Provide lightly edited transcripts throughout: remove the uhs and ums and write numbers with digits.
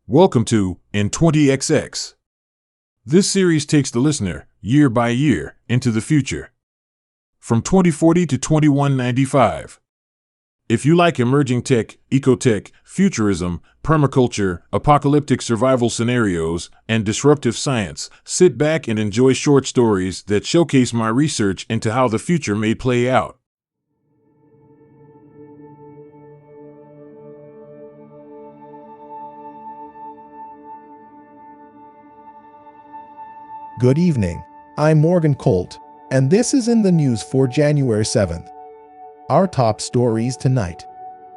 Welcome to In 20XX. This series takes the listener, year by year, into the future. From 2040 to 2195. If you like emerging tech, ecotech, futurism, permaculture, apocalyptic survival scenarios, and disruptive science, sit back and enjoy short stories that showcase my research into how the future may play out. Good evening. I'm Morgan Colt, and this is in the news for January 7th. Our top stories tonight.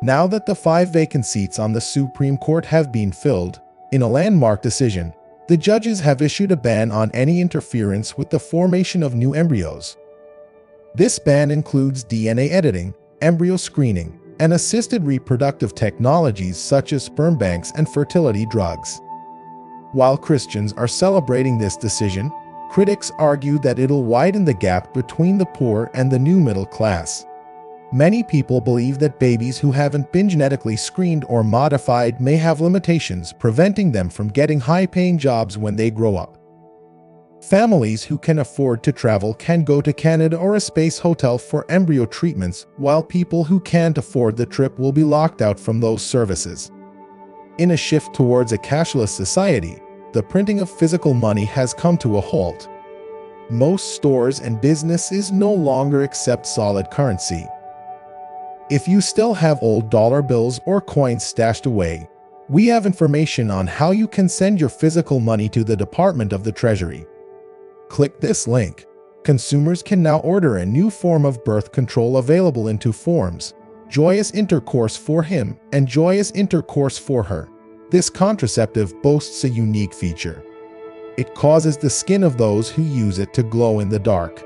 Now that the 5 vacant seats on the Supreme Court have been filled, in a landmark decision, the judges have issued a ban on any interference with the formation of new embryos. This ban includes DNA editing, embryo screening, and assisted reproductive technologies such as sperm banks and fertility drugs. While Christians are celebrating this decision, critics argue that it'll widen the gap between the poor and the new middle class. Many people believe that babies who haven't been genetically screened or modified may have limitations preventing them from getting high-paying jobs when they grow up. Families who can afford to travel can go to Canada or a space hotel for embryo treatments, while people who can't afford the trip will be locked out from those services. In a shift towards a cashless society, the printing of physical money has come to a halt. Most stores and businesses no longer accept solid currency. If you still have old dollar bills or coins stashed away, we have information on how you can send your physical money to the Department of the Treasury. Click this link. Consumers can now order a new form of birth control available in 2 forms: joyous intercourse for him and joyous intercourse for her. This contraceptive boasts a unique feature. It causes the skin of those who use it to glow in the dark.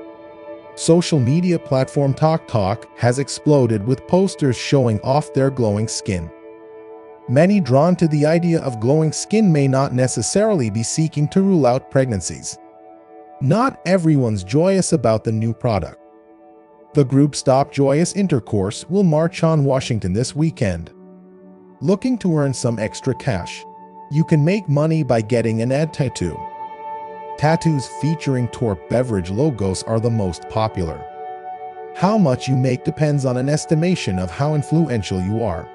Social media platform TikTok has exploded with posters showing off their glowing skin. Many drawn to the idea of glowing skin may not necessarily be seeking to rule out pregnancies. Not everyone's joyous about the new product. The group Stop Joyous Intercourse will march on Washington this weekend. Looking to earn some extra cash? You can make money by getting an ad tattoo. Tattoos featuring Torp beverage logos are the most popular. How much you make depends on an estimation of how influential you are.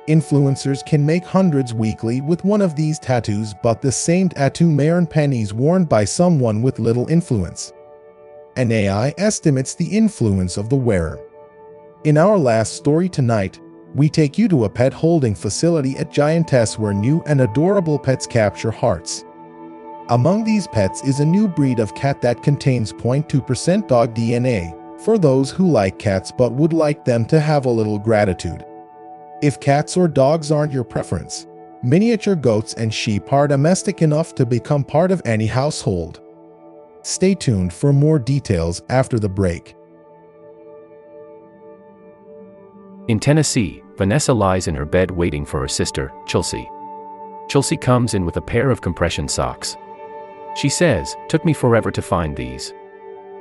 Influencers can make hundreds weekly with one of these tattoos, but the same tattoo may earn pennies worn by someone with little influence. An AI estimates the influence of the wearer. In our last story tonight, we take you to a pet holding facility at Giantess where new and adorable pets capture hearts. Among these pets is a new breed of cat that contains 0.2% dog DNA, for those who like cats but would like them to have a little gratitude. If cats or dogs aren't your preference, miniature goats and sheep are domestic enough to become part of any household. Stay tuned for more details after the break. In Tennessee, Vanessa lies in her bed waiting for her sister, Chelsea. Chelsea comes in with a pair of compression socks. She says, "Took me forever to find these."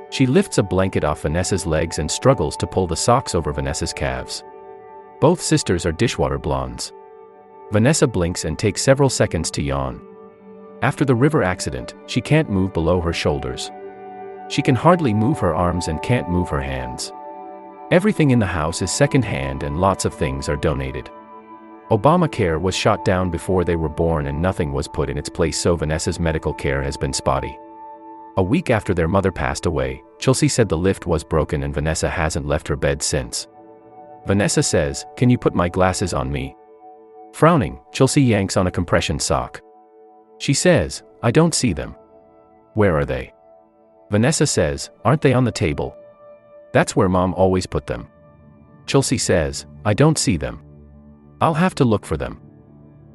She lifts a blanket off Vanessa's legs and struggles to pull the socks over Vanessa's calves. Both sisters are dishwater blondes. Vanessa blinks and takes several seconds to yawn. After the river accident, she can't move below her shoulders. She can hardly move her arms and can't move her hands. Everything in the house is second-hand and lots of things are donated. Obamacare was shot down before they were born and nothing was put in its place, so Vanessa's medical care has been spotty. A week after their mother passed away, Chelsea said the lift was broken and Vanessa hasn't left her bed since. Vanessa says, "Can you put my glasses on me?" Frowning, Chelsea yanks on a compression sock. She says, "I don't see them." "Where are they?" Vanessa says, "Aren't they on the table?" "That's where Mom always put them." Chelsea says, "I don't see them. I'll have to look for them."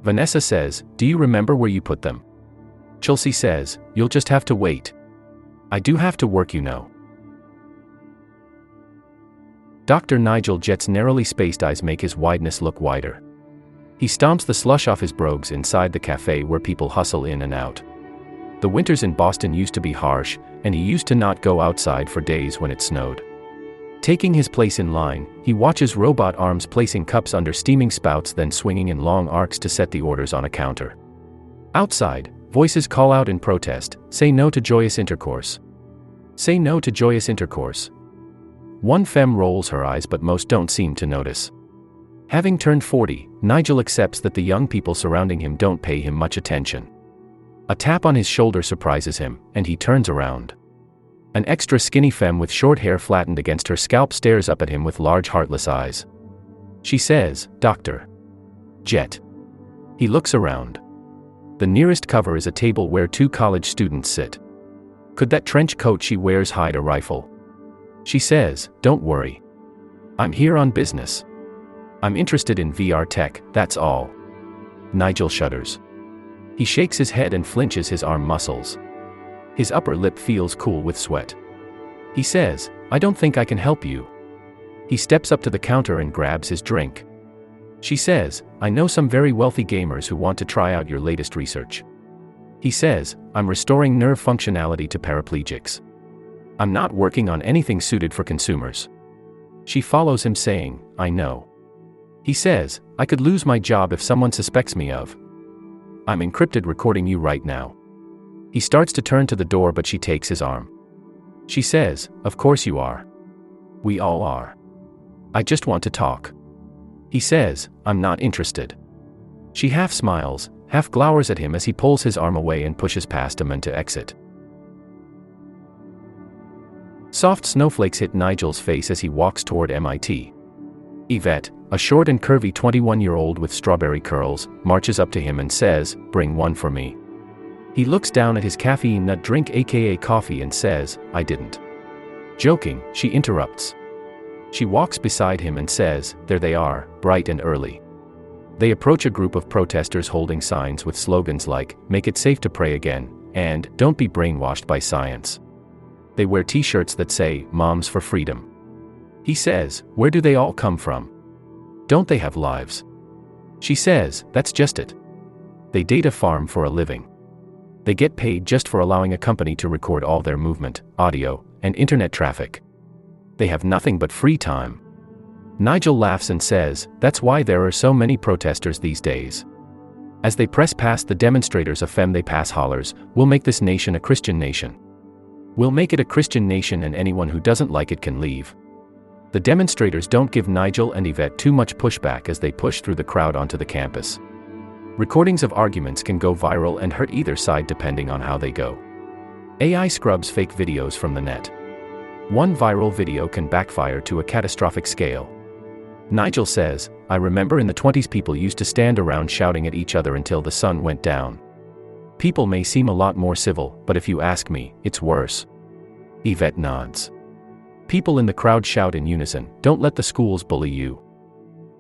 Vanessa says, "Do you remember where you put them?" Chelsea says, "You'll just have to wait. I do have to work, you know." Dr. Nigel Jet's narrowly spaced eyes make his wideness look wider. He stomps the slush off his brogues inside the cafe where people hustle in and out. The winters in Boston used to be harsh, and he used to not go outside for days when it snowed. Taking his place in line, he watches robot arms placing cups under steaming spouts, then swinging in long arcs to set the orders on a counter. Outside, voices call out in protest, "Say no to joyous intercourse. Say no to joyous intercourse." One femme rolls her eyes, but most don't seem to notice. Having turned 40, Nigel accepts that the young people surrounding him don't pay him much attention. A tap on his shoulder surprises him, and he turns around. An extra skinny femme with short hair flattened against her scalp stares up at him with large heartless eyes. She says, "Dr. Jet." He looks around. The nearest cover is a table where 2 college students sit. Could that trench coat she wears hide a rifle? She says, "Don't worry. I'm here on business. I'm interested in VR tech, that's all." Nigel shudders. He shakes his head and flinches his arm muscles. His upper lip feels cool with sweat. He says, "I don't think I can help you." He steps up to the counter and grabs his drink. She says, "I know some very wealthy gamers who want to try out your latest research." He says, "I'm restoring nerve functionality to paraplegics. I'm not working on anything suited for consumers." She follows him saying, "I know." He says, "I could lose my job if someone suspects me of." "I'm encrypted recording you right now." He starts to turn to the door, but she takes his arm. She says, "Of course you are. We all are. I just want to talk." He says, "I'm not interested." She half smiles, half glowers at him as he pulls his arm away and pushes past him and to exit. Soft snowflakes hit Nigel's face as he walks toward MIT. Yvette, a short and curvy 21-year-old with strawberry curls, marches up to him and says, "Bring one for me." He looks down at his caffeine nut drink aka coffee and says, "I didn't." Joking, she interrupts. She walks beside him and says, "There they are, bright and early." They approach a group of protesters holding signs with slogans like, "Make it safe to pray again," and "Don't be brainwashed by science." They wear t-shirts that say, "Moms for Freedom." He says, "Where do they all come from? Don't they have lives?" She says, "That's just it. They data farm for a living. They get paid just for allowing a company to record all their movement, audio, and internet traffic. They have nothing but free time." Nigel laughs and says, "That's why there are so many protesters these days." As they press past the demonstrators, a femme they pass hollers, "We'll make this nation a Christian nation. We'll make it a Christian nation and anyone who doesn't like it can leave." The demonstrators don't give Nigel and Yvette too much pushback as they push through the crowd onto the campus. Recordings of arguments can go viral and hurt either side depending on how they go. AI scrubs fake videos from the net. One viral video can backfire to a catastrophic scale. Nigel says, "I remember in the 20s people used to stand around shouting at each other until the sun went down. People may seem a lot more civil, but if you ask me, it's worse." Yvette nods. People in the crowd shout in unison, "Don't let the schools bully you."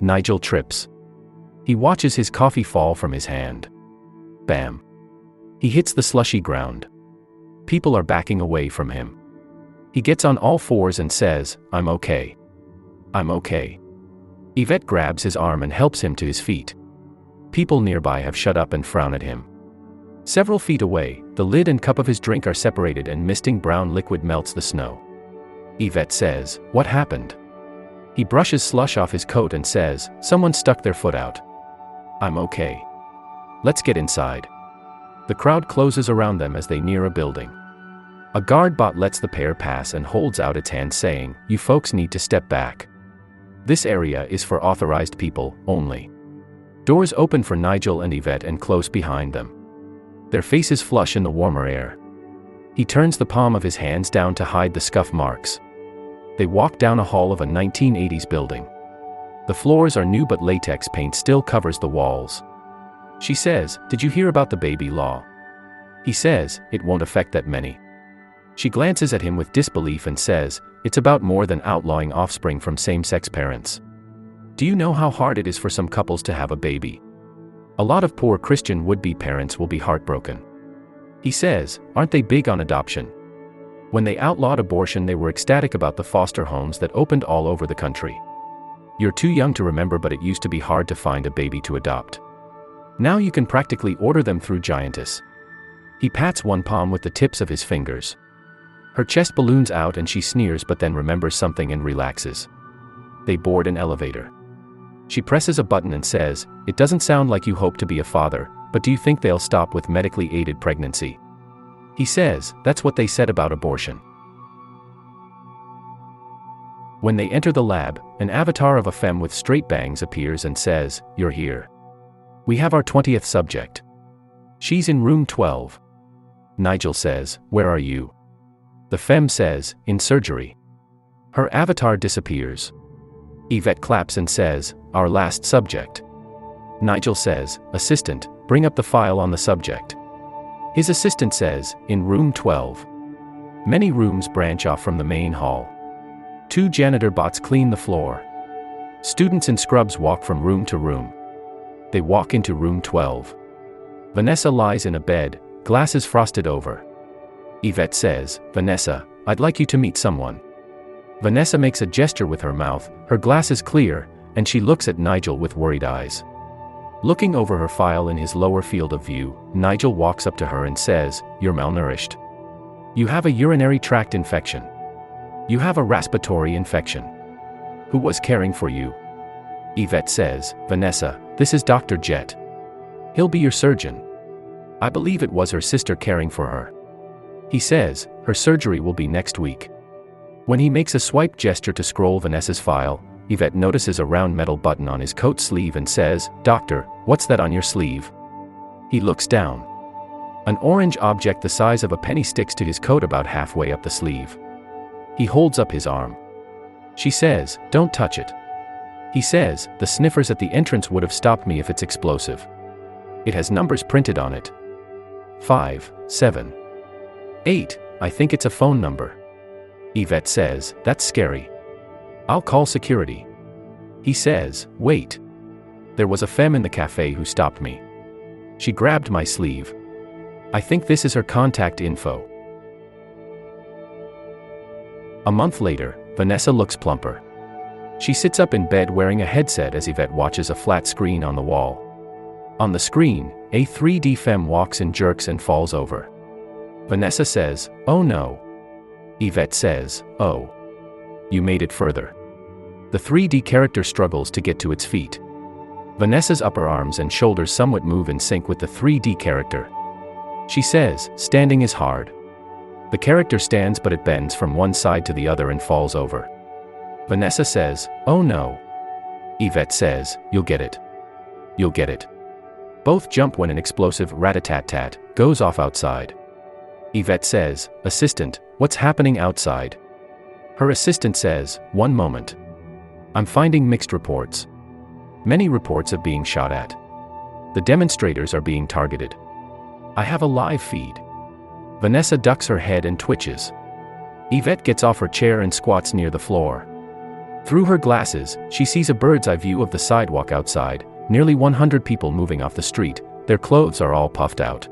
Nigel trips. He watches his coffee fall from his hand. Bam. He hits the slushy ground. People are backing away from him. He gets on all fours and says, "I'm okay. I'm okay." Yvette grabs his arm and helps him to his feet. People nearby have shut up and frown at him. Several feet away, the lid and cup of his drink are separated and misting brown liquid melts the snow. Yvette says, "What happened?" He brushes slush off his coat and says, "Someone stuck their foot out. I'm okay. Let's get inside." The crowd closes around them as they near a building. A guard bot lets the pair pass and holds out its hand saying, "You folks need to step back. This area is for authorized people only." Doors open for Nigel and Yvette and close behind them. Their faces flush in the warmer air. He turns the palm of his hands down to hide the scuff marks. They walk down a hall of a 1980s building. The floors are new but latex paint still covers the walls. She says, "Did you hear about the baby law?" He says, "It won't affect that many." She glances at him with disbelief and says, "It's about more than outlawing offspring from same-sex parents. Do you know how hard it is for some couples to have a baby? A lot of poor Christian would-be parents will be heartbroken." He says, "Aren't they big on adoption? When they outlawed abortion, they were ecstatic about the foster homes that opened all over the country. You're too young to remember, but it used to be hard to find a baby to adopt. Now you can practically order them through Giantess." He pats one palm with the tips of his fingers. Her chest balloons out and she sneers but then remembers something and relaxes. They board an elevator. She presses a button and says, "It doesn't sound like you hope to be a father, but do you think they'll stop with medically aided pregnancy?" He says, "That's what they said about abortion." When they enter the lab, an avatar of a femme with straight bangs appears and says, "You're here. We have our 20th subject. She's in room 12. Nigel says, "Where are you?" The femme says, "In surgery." Her avatar disappears. Yvette claps and says, "Our last subject." Nigel says, "Assistant, bring up the file on the subject." His assistant says, "In room 12. Many rooms branch off from the main hall. 2 janitor bots clean the floor. Students in scrubs walk from room to room. They walk into room 12. Vanessa lies in a bed, glasses frosted over. Yvette says, "Vanessa, I'd like you to meet someone." Vanessa makes a gesture with her mouth, her glasses clear, and she looks at Nigel with worried eyes. Looking over her file in his lower field of view, Nigel walks up to her and says, "You're malnourished. You have a urinary tract infection. You have a respiratory infection. Who was caring for you?" Yvette says, "Vanessa, this is Dr. Jet. He'll be your surgeon." I believe it was her sister caring for her. He says, "Her surgery will be next week." When he makes a swipe gesture to scroll Vanessa's file, Yvette notices a round metal button on his coat sleeve and says, "Doctor, what's that on your sleeve?" He looks down. An orange object the size of a penny sticks to his coat about halfway up the sleeve. He holds up his arm. She says, "Don't touch it." He says, "The sniffers at the entrance would have stopped me if it's explosive. It has numbers printed on it. 5, 7, 8, I think it's a phone number." Yvette says, "That's scary. I'll call security." He says, "Wait. There was a femme in the cafe who stopped me. She grabbed my sleeve. I think this is her contact info." A month later, Vanessa looks plumper. She sits up in bed wearing a headset as Yvette watches a flat screen on the wall. On the screen, a 3D femme walks in jerks and falls over. Vanessa says, "Oh no." Yvette says, "Oh. You made it further." The 3D character struggles to get to its feet. Vanessa's upper arms and shoulders somewhat move in sync with the 3D character. She says, "Standing is hard." The character stands but it bends from one side to the other and falls over. Vanessa says, "Oh no." Yvette says, "You'll get it. You'll get it." Both jump when an explosive rat-a-tat-tat goes off outside. Yvette says, "Assistant, what's happening outside?" Her assistant says, "One moment. I'm finding mixed reports. Many reports of being shot at. The demonstrators are being targeted. I have a live feed." Vanessa ducks her head and twitches. Yvette gets off her chair and squats near the floor. Through her glasses, she sees a bird's-eye view of the sidewalk outside, nearly 100 people moving off the street, their clothes are all puffed out.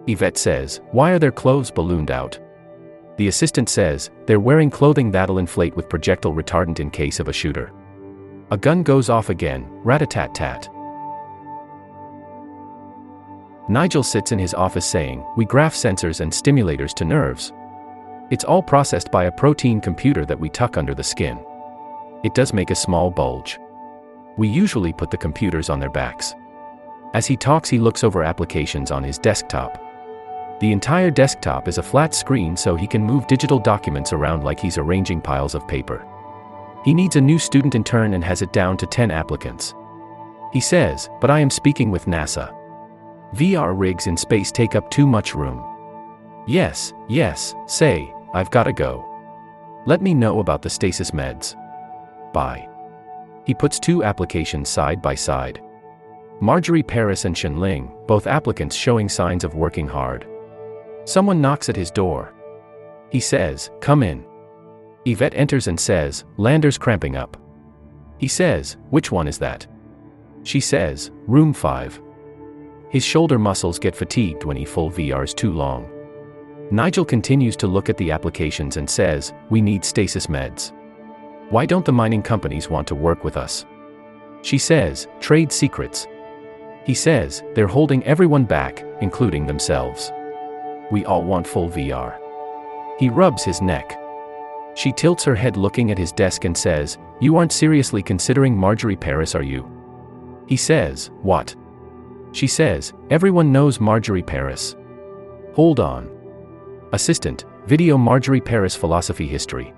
Yvette says, "Why are their clothes ballooned out?" The assistant says, "They're wearing clothing that'll inflate with projectile retardant in case of a shooter." A gun goes off again, rat-a-tat-tat. Nigel sits in his office saying, "We graph sensors and stimulators to nerves. It's all processed by a protein computer that we tuck under the skin. It does make a small bulge. We usually put the computers on their backs." As he talks, he looks over applications on his desktop. The entire desktop is a flat screen so he can move digital documents around like he's arranging piles of paper. He needs a new student intern and has it down to 10 applicants. He says, "But I am speaking with NASA. VR rigs in space take up too much room." Yes, say, "I've gotta go. Let me know about the stasis meds. Bye." He puts 2 applications side by side. Marjorie Paris and Shenling, both applicants showing signs of working hard. Someone knocks at his door. He says, "Come in." Yvette enters and says, "Lander's cramping up." He says, "Which one is that?" She says, "Room 5. His shoulder muscles get fatigued when he full VRs too long. Nigel continues to look at the applications and says, "We need stasis meds. Why don't the mining companies want to work with us?" She says, "Trade secrets." He says, "They're holding everyone back, including themselves. We all want full VR." He rubs his neck. She tilts her head looking at his desk and says, "You aren't seriously considering Marjorie Paris, are you?" He says, "What?" She says, "Everyone knows Marjorie Paris." Hold on. Assistant, video Marjorie Paris philosophy history.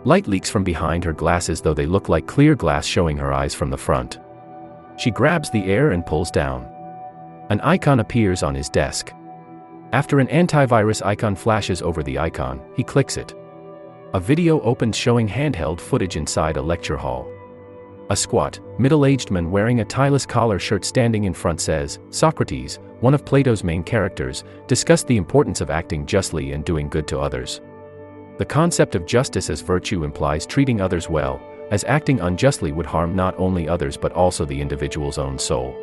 Light leaks from behind her glasses, though they look like clear glass, showing her eyes from the front. She grabs the air and pulls down. An icon appears on his desk. After an antivirus icon flashes over the icon, he clicks it. A video opens showing handheld footage inside a lecture hall. A squat, middle-aged man wearing a tie-less collar shirt standing in front says, "Socrates, one of Plato's main characters, discussed the importance of acting justly and doing good to others. The concept of justice as virtue implies treating others well, as acting unjustly would harm not only others but also the individual's own soul."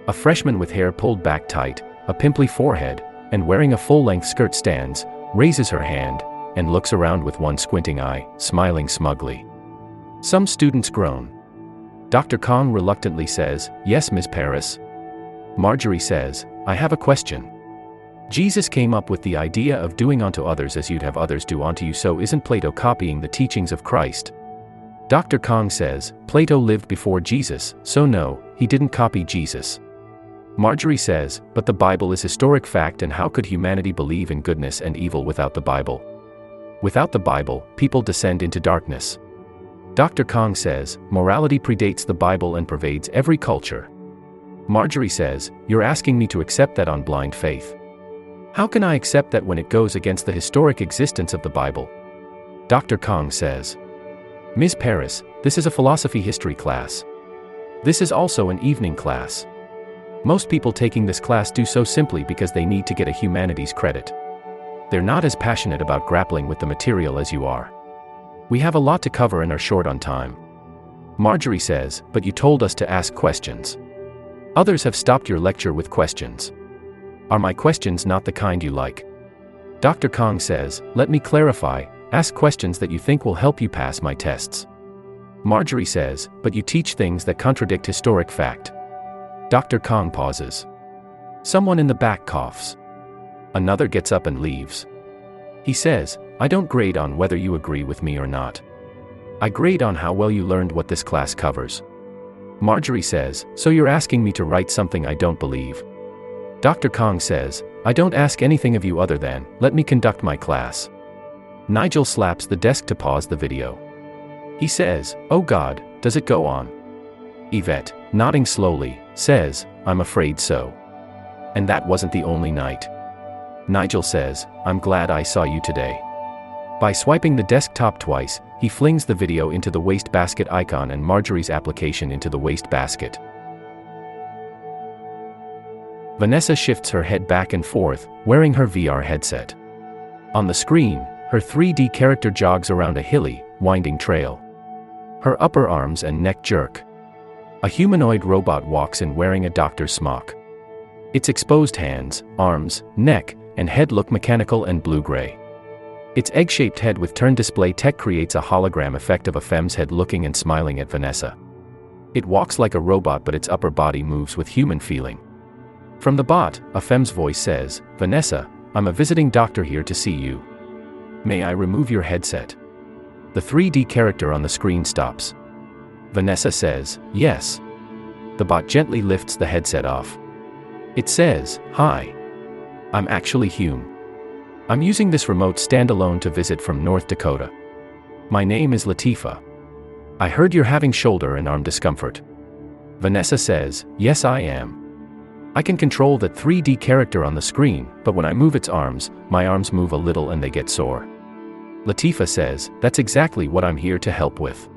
A freshman with hair pulled back tight, a pimply forehead, and wearing a full-length skirt stands, raises her hand, and looks around with one squinting eye, smiling smugly. Some students groan. Dr. Kong reluctantly says, "Yes, Ms. Paris." Marjorie says, "I have a question. Jesus came up with the idea of doing unto others as you'd have others do unto you, so isn't Plato copying the teachings of Christ?" Dr. Kong says, "Plato lived before Jesus, so no, he didn't copy Jesus." Marjorie says, "But the Bible is historic fact, and how could humanity believe in goodness and evil without the Bible? Without the Bible, people descend into darkness." Dr. Kong says, "Morality predates the Bible and pervades every culture." Marjorie says, "You're asking me to accept that on blind faith. How can I accept that when it goes against the historic existence of the Bible?" Dr. Kong says, "Ms. Paris, this is a philosophy history class. This is also an evening class. Most people taking this class do so simply because they need to get a humanities credit. They're not as passionate about grappling with the material as you are. We have a lot to cover and are short on time." Marjorie says, "But you told us to ask questions. Others have stopped your lecture with questions. Are my questions not the kind you like?" Dr. Kong says, "Let me clarify, ask questions that you think will help you pass my tests." Marjorie says, "But you teach things that contradict historic fact." Dr. Kong pauses. Someone in the back coughs. Another gets up and leaves. He says, "I don't grade on whether you agree with me or not. I grade on how well you learned what this class covers." Marjorie says, "So you're asking me to write something I don't believe?" Dr. Kong says, "I don't ask anything of you other than, let me conduct my class." Nigel slaps the desk to pause the video. He says, "Oh God, does it go on?" Yvette, nodding slowly, says, "I'm afraid so. And that wasn't the only night." Nigel says, "I'm glad I saw you today." By swiping the desktop twice, he flings the video into the wastebasket icon and Marjorie's application into the wastebasket. Vanessa shifts her head back and forth, wearing her VR headset. On the screen, her 3D character jogs around a hilly, winding trail. Her upper arms and neck jerk. A humanoid robot walks in wearing a doctor's smock. Its exposed hands, arms, neck, and head look mechanical and blue-gray. Its egg-shaped head with turn display tech creates a hologram effect of a femme's head looking and smiling at Vanessa. It walks like a robot, but its upper body moves with human feeling. From the bot, a femme's voice says, "Vanessa, I'm a visiting doctor here to see you. May I remove your headset?" The 3D character on the screen stops. Vanessa says, "Yes." The bot gently lifts the headset off. It says, "Hi. I'm actually Hume. I'm using this remote standalone to visit from North Dakota. My name is Latifa. I heard you're having shoulder and arm discomfort." Vanessa says, "Yes, I am. I can control that 3D character on the screen, but when I move its arms, my arms move a little and they get sore." Latifa says, "That's exactly what I'm here to help with.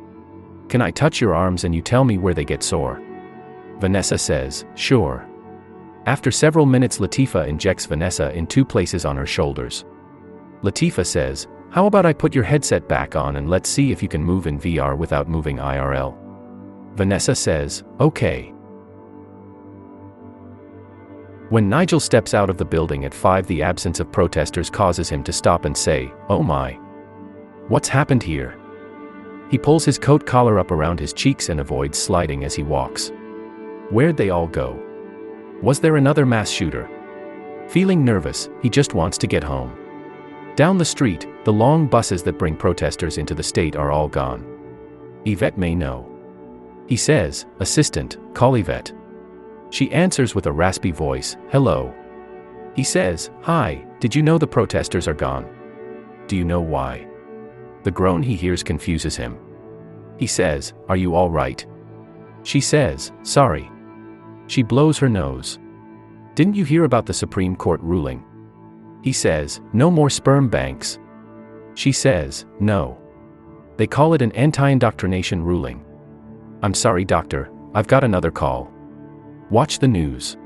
Can I touch your arms and you tell me where they get sore?" Vanessa says, "Sure." After several minutes, Latifa injects Vanessa in 2 places on her shoulders. Latifa says, "How about I put your headset back on and let's see if you can move in VR without moving IRL?" Vanessa says, "Okay." When Nigel steps out of the building at 5, the absence of protesters causes him to stop and say, "Oh my. What's happened here?" He pulls his coat collar up around his cheeks and avoids sliding as he walks. Where'd they all go? Was there another mass shooter? Feeling nervous, he just wants to get home. Down the street, the long buses that bring protesters into the state are all gone. Yvette may know. He says, "Assistant, call Yvette." She answers with a raspy voice, "Hello." He says, "Hi, did you know the protesters are gone? Do you know why?" The groan he hears confuses him. He says, "Are you all right?" She says, "Sorry." She blows her nose. "Didn't you hear about the Supreme Court ruling?" He says, "No more sperm banks." She says, "No. They call it an anti-indoctrination ruling." "I'm sorry, doctor, I've got another call. Watch the news."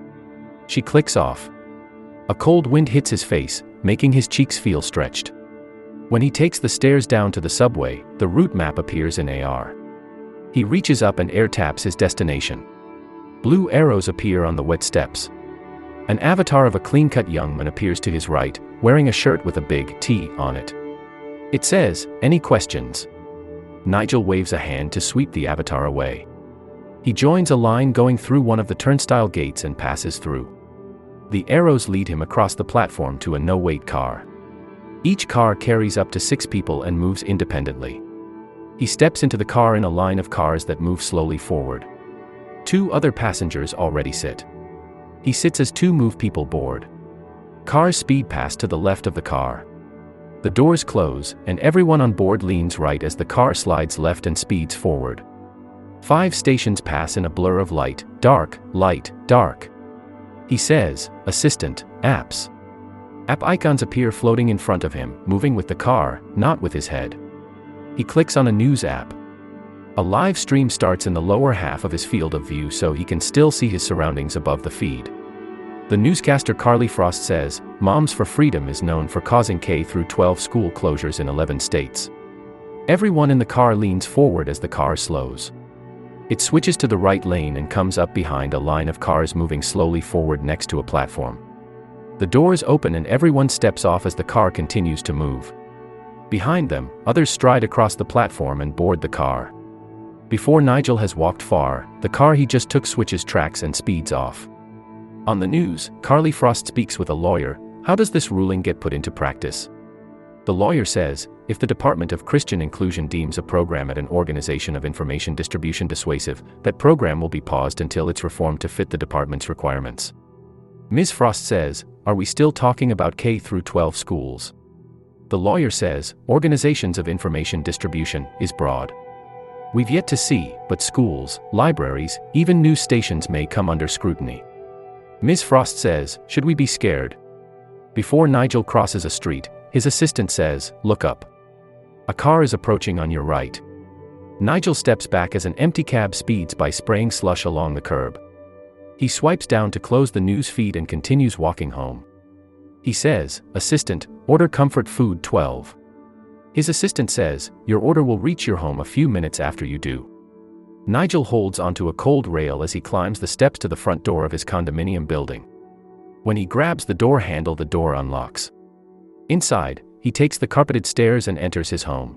She clicks off. A cold wind hits his face, making his cheeks feel stretched. When he takes the stairs down to the subway, the route map appears in AR. He reaches up and air taps his destination. Blue arrows appear on the wet steps. An avatar of a clean-cut young man appears to his right, wearing a shirt with a big T on it. It says, "Any questions?" Nigel waves a hand to sweep the avatar away. He joins a line going through one of the turnstile gates and passes through. The arrows lead him across the platform to a no-wait car. Each car carries up to 6 people and moves independently. He steps into the car in a line of cars that move slowly forward. 2 other passengers already sit. He sits as 2 move people board. Cars speed past to the left of the car. The doors close, and everyone on board leans right as the car slides left and speeds forward. 5 stations pass in a blur of light, dark, light, dark. He says, "Assistant, apps." App icons appear floating in front of him, moving with the car, not with his head. He clicks on a news app. A live stream starts in the lower half of his field of view so he can still see his surroundings above the feed. The newscaster Carly Frost says, "Moms for Freedom is known for causing K-12 school closures in 11 states." Everyone in the car leans forward as the car slows. It switches to the right lane and comes up behind a line of cars moving slowly forward next to a platform. The doors open and everyone steps off as the car continues to move. Behind them, others stride across the platform and board the car. Before Nigel has walked far, the car he just took switches tracks and speeds off. On the news, Carly Frost speaks with a lawyer. How does this ruling get put into practice? The lawyer says, if the Department of Christian Inclusion deems a program at an organization of information distribution dissuasive, that program will be paused until it's reformed to fit the department's requirements. Ms. Frost says, are we still talking about K-12 schools? The lawyer says, organizations of information distribution is broad. We've yet to see, but schools, libraries, even news stations may come under scrutiny. Ms. Frost says, should we be scared? Before Nigel crosses a street, his assistant says, look up. A car is approaching on your right. Nigel steps back as an empty cab speeds by spraying slush along the curb. He swipes down to close the news feed and continues walking home. He says, assistant, order comfort food 12. His assistant says, your order will reach your home a few minutes after you do. Nigel holds onto a cold rail as he climbs the steps to the front door of his condominium building. When he grabs the door handle, the door unlocks. Inside, he takes the carpeted stairs and enters his home.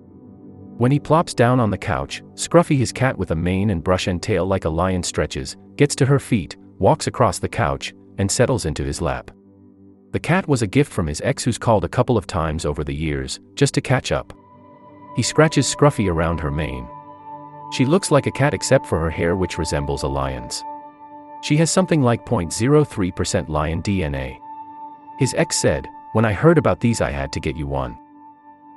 When he plops down on the couch, Scruffy, his cat with a mane and brush and tail like a lion, stretches, gets to her feet, walks across the couch, and settles into his lap. The cat was a gift from his ex who's called a couple of times over the years, just to catch up. He scratches Scruffy around her mane. She looks like a cat except for her hair, which resembles a lion's. She has something like 0.03% lion DNA. His ex said, when I heard about these I had to get you one.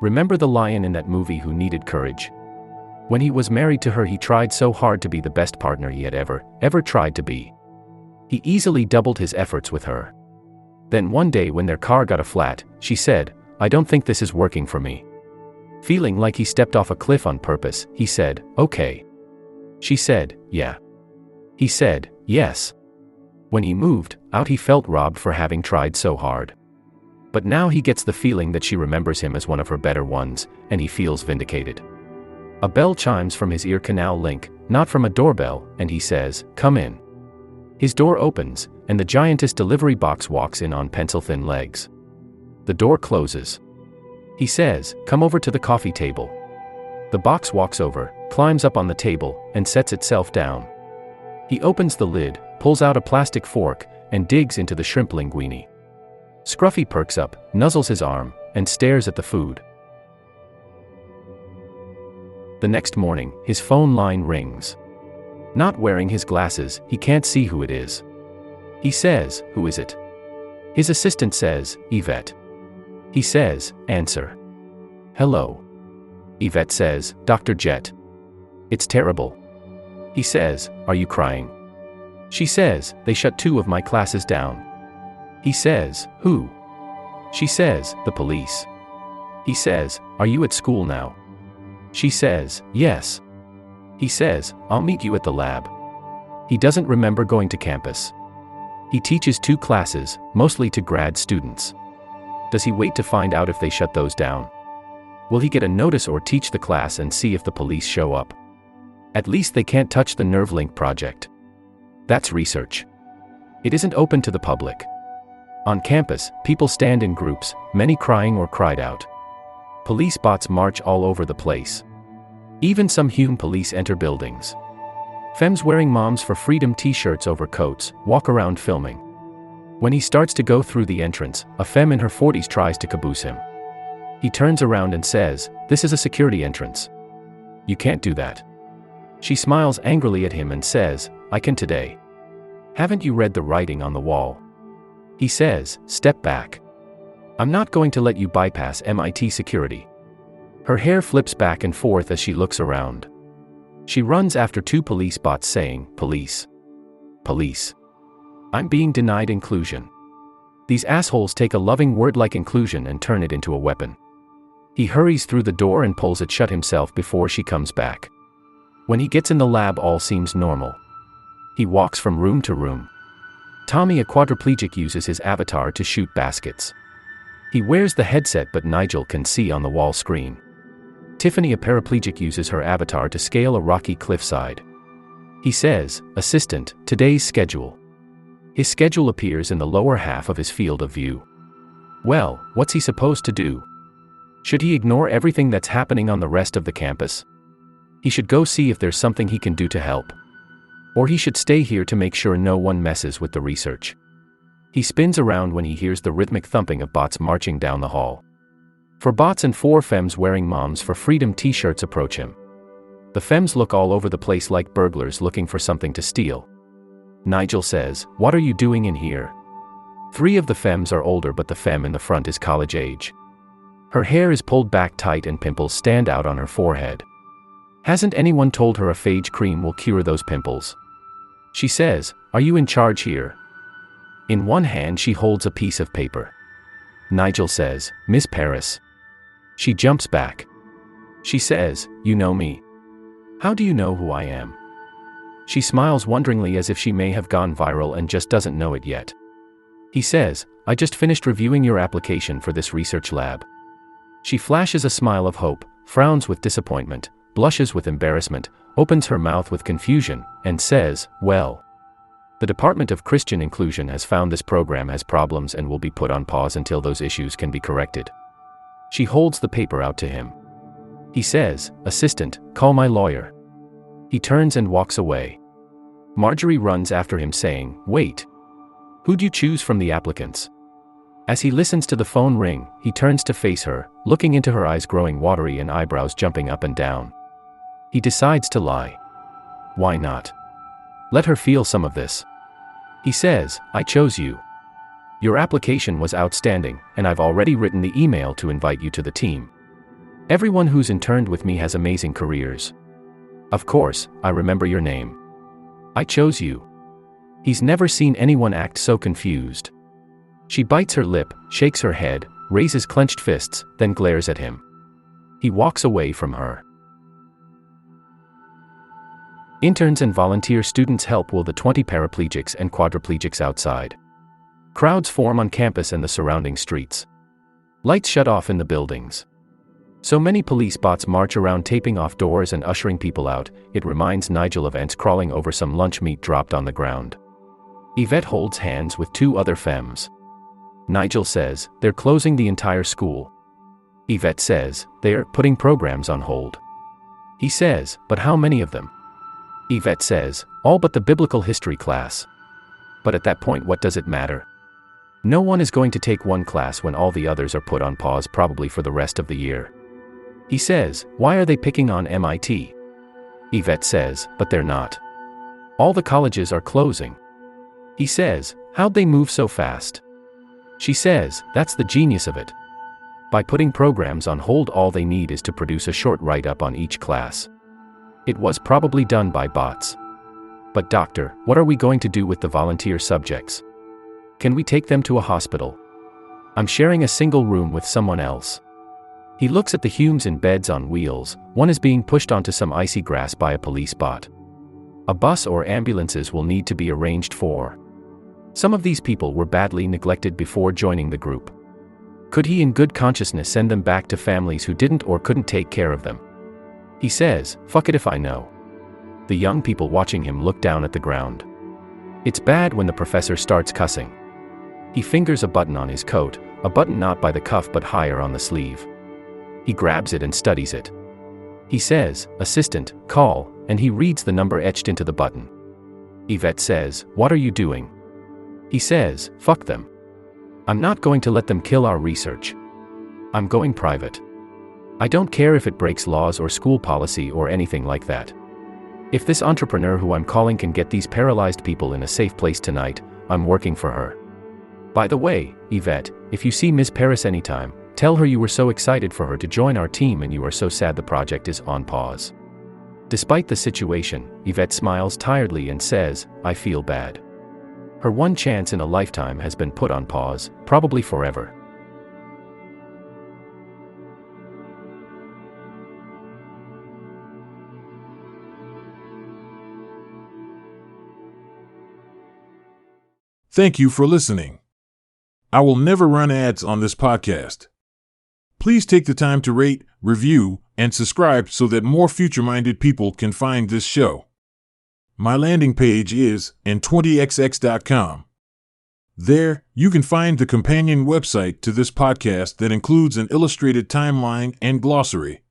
Remember the lion in that movie who needed courage? When he was married to her, he tried so hard to be the best partner he had ever tried to be. He easily doubled his efforts with her. Then one day when their car got a flat, she said, I don't think this is working for me. Feeling like he stepped off a cliff on purpose, he said, okay. She said, yeah. He said, yes. When he moved out, he felt robbed for having tried so hard. But now he gets the feeling that she remembers him as one of her better ones, and he feels vindicated. A bell chimes from his ear canal link, not from a doorbell, and he says, come in. His door opens, and the giantess delivery box walks in on pencil-thin legs. The door closes. He says, come over to the coffee table. The box walks over, climbs up on the table, and sets itself down. He opens the lid, pulls out a plastic fork, and digs into the shrimp linguine. Scruffy perks up, nuzzles his arm, and stares at the food. The next morning, his phone line rings. Not wearing his glasses, he can't see who it is. He says, "Who is it?" His assistant says, "Yvette." He says, "Answer." "Hello." Yvette says, "Dr. Jet. It's terrible." He says, "Are you crying?" She says, "They shut 2 of my classes down." He says, "Who?" She says, "The police." He says, "Are you at school now?" She says, "Yes." He says, "I'll meet you at the lab." He doesn't remember going to campus. He teaches 2 classes, mostly to grad students. Does he wait to find out if they shut those down? Will he get a notice or teach the class and see if the police show up? At least they can't touch the Neuralink project. That's research. It isn't open to the public. On campus, people stand in groups, many crying or cried out. Police bots march all over the place. Even some human police enter buildings. Femmes wearing Moms for Freedom t-shirts over coats walk around filming. When he starts to go through the entrance, a femme in her 40s tries to caboose him. He turns around and says, "This is a security entrance. You can't do that." She smiles angrily at him and says, "I can today. Haven't you read the writing on the wall?" He says, "Step back. I'm not going to let you bypass MIT security." Her hair flips back and forth as she looks around. She runs after 2 police bots saying, "Police. Police. I'm being denied inclusion." These assholes take a loving word like inclusion and turn it into a weapon. He hurries through the door and pulls it shut himself before she comes back. When he gets in the lab, all seems normal. He walks from room to room. Tommy, a quadriplegic, uses his avatar to shoot baskets. He wears the headset, but Nigel can see on the wall screen. Tiffany, a paraplegic, uses her avatar to scale a rocky cliffside. He says, "Assistant, today's schedule." His schedule appears in the lower half of his field of view. Well, what's he supposed to do? Should he ignore everything that's happening on the rest of the campus? He should go see if there's something he can do to help. Or he should stay here to make sure no one messes with the research. He spins around when he hears the rhythmic thumping of bots marching down the hall. 4 bots and 4 femmes wearing Moms for Freedom t-shirts approach him. The femmes look all over the place like burglars looking for something to steal. Nigel says, "What are you doing in here?" 3 of the femmes are older, but the femme in the front is college age. Her hair is pulled back tight and pimples stand out on her forehead. Hasn't anyone told her a phage cream will cure those pimples? She says, "Are you in charge here?" In one hand she holds a piece of paper. Nigel says, "Miss Paris." She jumps back. She says, "You know me. How do you know who I am?" She smiles wonderingly as if she may have gone viral and just doesn't know it yet. He says, "I just finished reviewing your application for this research lab." She flashes a smile of hope, frowns with disappointment, blushes with embarrassment, opens her mouth with confusion, and says, "Well, the Department of Christian Inclusion has found this program has problems and will be put on pause until those issues can be corrected." She holds the paper out to him. He says, "Assistant, call my lawyer." He turns and walks away. Marjorie runs after him saying, "Wait. Who'd you choose from the applicants?" As he listens to the phone ring, he turns to face her, looking into her eyes growing watery and eyebrows jumping up and down. He decides to lie. Why not? Let her feel some of this. He says, "I chose you. Your application was outstanding, and I've already written the email to invite you to the team. Everyone who's interned with me has amazing careers. Of course, I remember your name. I chose you." He's never seen anyone act so confused. She bites her lip, shakes her head, raises clenched fists, then glares at him. He walks away from her. Interns and volunteer students help the 20 paraplegics and quadriplegics outside. Crowds form on campus and the surrounding streets. Lights shut off in the buildings. So many police bots march around taping off doors and ushering people out. It reminds Nigel of ants crawling over some lunch meat dropped on the ground. Yvette holds hands with 2 other femmes. Nigel says, "They're closing the entire school." Yvette says, "They're putting programs on hold." He says, "But how many of them?" Yvette says, "All but the biblical history class." But at that point, what does it matter? No one is going to take one class when all the others are put on pause, probably for the rest of the year. He says, why are they picking on MIT? Yvette says, but they're not. All the colleges are closing. He says, how'd they move so fast? She says, that's the genius of it. By putting programs on hold, all they need is to produce a short write-up on each class. It was probably done by bots. But doctor, what are we going to do with the volunteer subjects? Can we take them to a hospital? I'm sharing a single room with someone else. He looks at the Humes in beds on wheels. One is being pushed onto some icy grass by a police bot. A bus or ambulances will need to be arranged for. Some of these people were badly neglected before joining the group. Could he in good consciousness send them back to families who didn't or couldn't take care of them? He says, fuck it if I know. The young people watching him look down at the ground. It's bad when the professor starts cussing. He fingers a button on his coat, a button not by the cuff but higher on the sleeve. He grabs it and studies it. He says, assistant, call, and he reads the number etched into the button. Yvette says, what are you doing? He says, fuck them. I'm not going to let them kill our research. I'm going private. I don't care if it breaks laws or school policy or anything like that. If this entrepreneur who I'm calling can get these paralyzed people in a safe place tonight, I'm working for her. By the way, Yvette, if you see Miss Paris anytime, tell her you were so excited for her to join our team and you are so sad the project is on pause. Despite the situation, Yvette smiles tiredly and says, I feel bad. Her one chance in a lifetime has been put on pause, probably forever. Thank you for listening. I will never run ads on this podcast. Please take the time to rate, review, and subscribe so that more future-minded people can find this show. My landing page is n20xx.com. There, you can find the companion website to this podcast that includes an illustrated timeline and glossary.